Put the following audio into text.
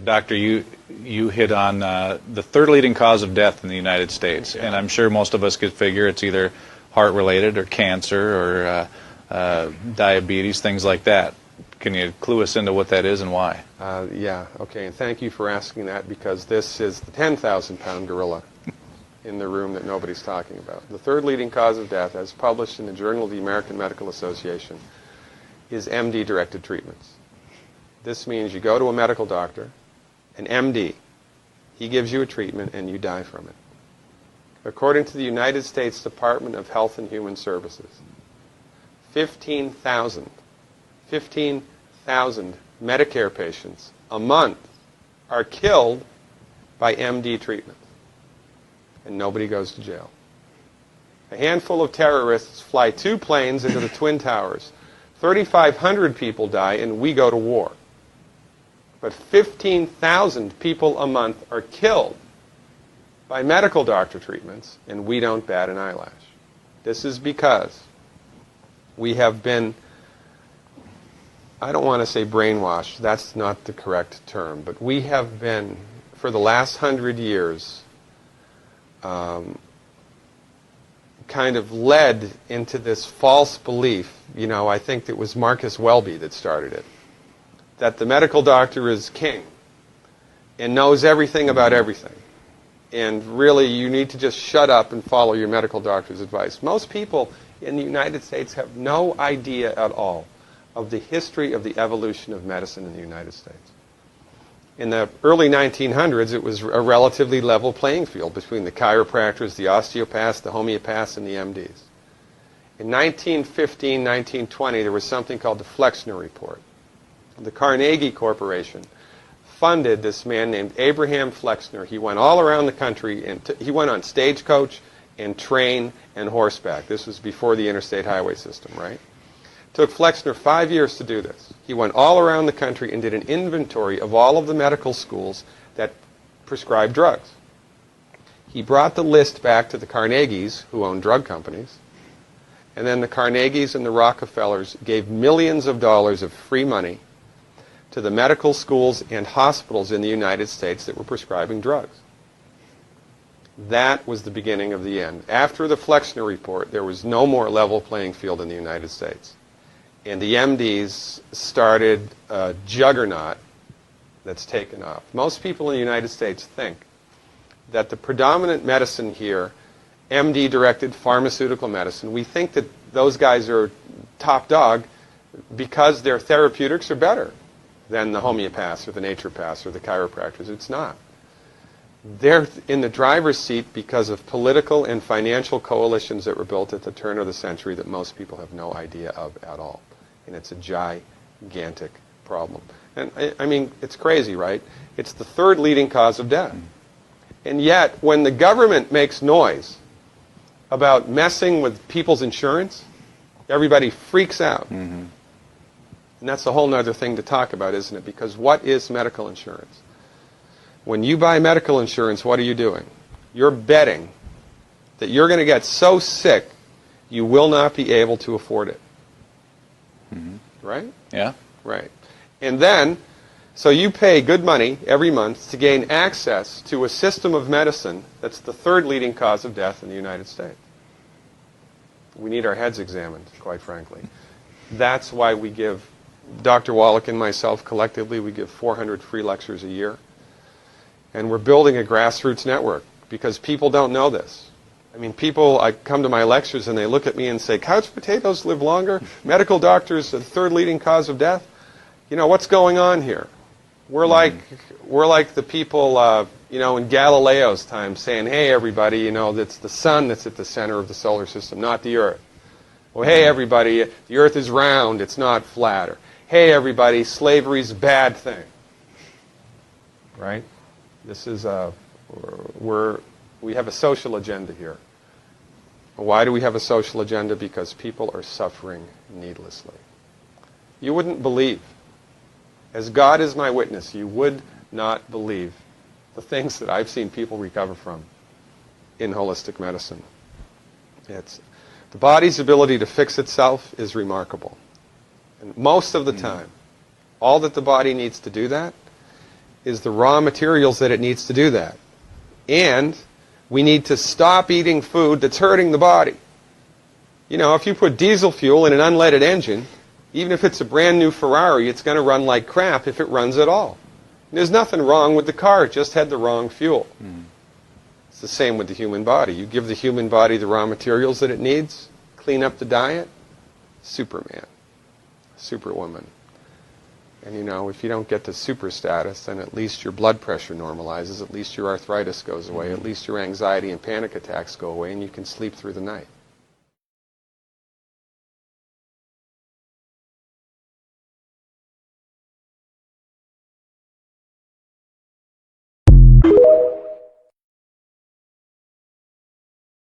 Doctor, you hit on the third leading cause of death in the United States, and I'm sure most of us could figure it's either heart-related or cancer or diabetes, things like that. Can you clue us into what that is and why? Yeah, okay, and thank you for asking that, because this is the 10,000-pound gorilla in the room that nobody's talking about. The third leading cause of death, as published in the Journal of the American Medical Association, is MD-directed treatments. This means you go to a medical doctor, an MD. He gives you a treatment and you die from it. According to the United States Department of Health and Human Services, 15,000 Medicare patients a month are killed by MD treatment. And nobody goes to jail. A handful of terrorists fly 2 planes into the Twin Towers. 3,500 people die and we go to war. But 15,000 people a month are killed by medical doctor treatments, and we don't bat an eyelash. This is because we have been, I don't want to say brainwashed, that's not the correct term, but we have been, for the last 100 years, kind of led into this false belief. You know, I think it was Marcus Welby that started it, that the medical doctor is king and knows everything about everything. And really, you need to just shut up and follow your medical doctor's advice. Most people in the United States have no idea at all of the history of the evolution of medicine in the United States. In the early 1900s, it was a relatively level playing field between the chiropractors, the osteopaths, the homeopaths, and the MDs. In 1915, 1920, there was something called the Flexner Report. The Carnegie Corporation funded this man named Abraham Flexner. He went all around the country, and he went on stagecoach and train and horseback. This was before the interstate highway system, right? It took Flexner 5 years to do this. He went all around the country and did an inventory of all of the medical schools that prescribed drugs. He brought the list back to the Carnegies, who own drug companies, and then the Carnegies and the Rockefellers gave millions of dollars of free money to the medical schools and hospitals in the United States that were prescribing drugs. That was the beginning of the end. After the Flexner Report, there was no more level playing field in the United States. And the MDs started a juggernaut that's taken off. Most people in the United States think that the predominant medicine here, MD-directed pharmaceutical medicine, we think that those guys are top dog because their therapeutics are better than the homeopaths or the naturopaths or the chiropractors. It's not. They're in the driver's seat because of political and financial coalitions that were built at the turn of the century that most people have no idea of at all. And it's a gigantic problem. And I mean, it's crazy, right? It's the third leading cause of death. And yet, when the government makes noise about messing with people's insurance, everybody freaks out. And that's a whole other thing to talk about, isn't it? Because what is medical insurance? When you buy medical insurance, what are you doing? You're betting that you're going to get so sick you will not be able to afford it. Right? Yeah. Right. And then, so you pay good money every month to gain access to a system of medicine that's the third leading cause of death in the United States. We need our heads examined, quite frankly. That's why we give, Dr. Wallach and myself collectively, we give 400 free lectures a year. And we're building a grassroots network because people don't know this. I mean, people, I come to my lectures and they look at me and say, couch potatoes live longer? Medical doctors are the third leading cause of death? You know, what's going on here? We're like the people, you know, in Galileo's time saying, hey, everybody, you know, it's the sun that's at the center of the solar system, not the earth. Well, hey, everybody, the earth is round, it's not flat. Or, hey, everybody, slavery's a bad thing. Right? This is we have a social agenda here. Why do we have a social agenda? Because people are suffering needlessly. You wouldn't believe, as God is my witness, you would not believe the things that I've seen people recover from in holistic medicine. The body's ability to fix itself is remarkable. And most of the time, all that the body needs to do that is the raw materials that it needs to do that. And we need to stop eating food that's hurting the body. You know, if you put diesel fuel in an unleaded engine, even if it's a brand new Ferrari, it's going to run like crap if it runs at all. And there's nothing wrong with the car, it just had the wrong fuel. It's the same with the human body. You give the human body the raw materials that it needs, clean up the diet, Superman, Superwoman. And you know, if you don't get to super status, then at least your blood pressure normalizes, at least your arthritis goes away, at least your anxiety and panic attacks go away, and you can sleep through the night.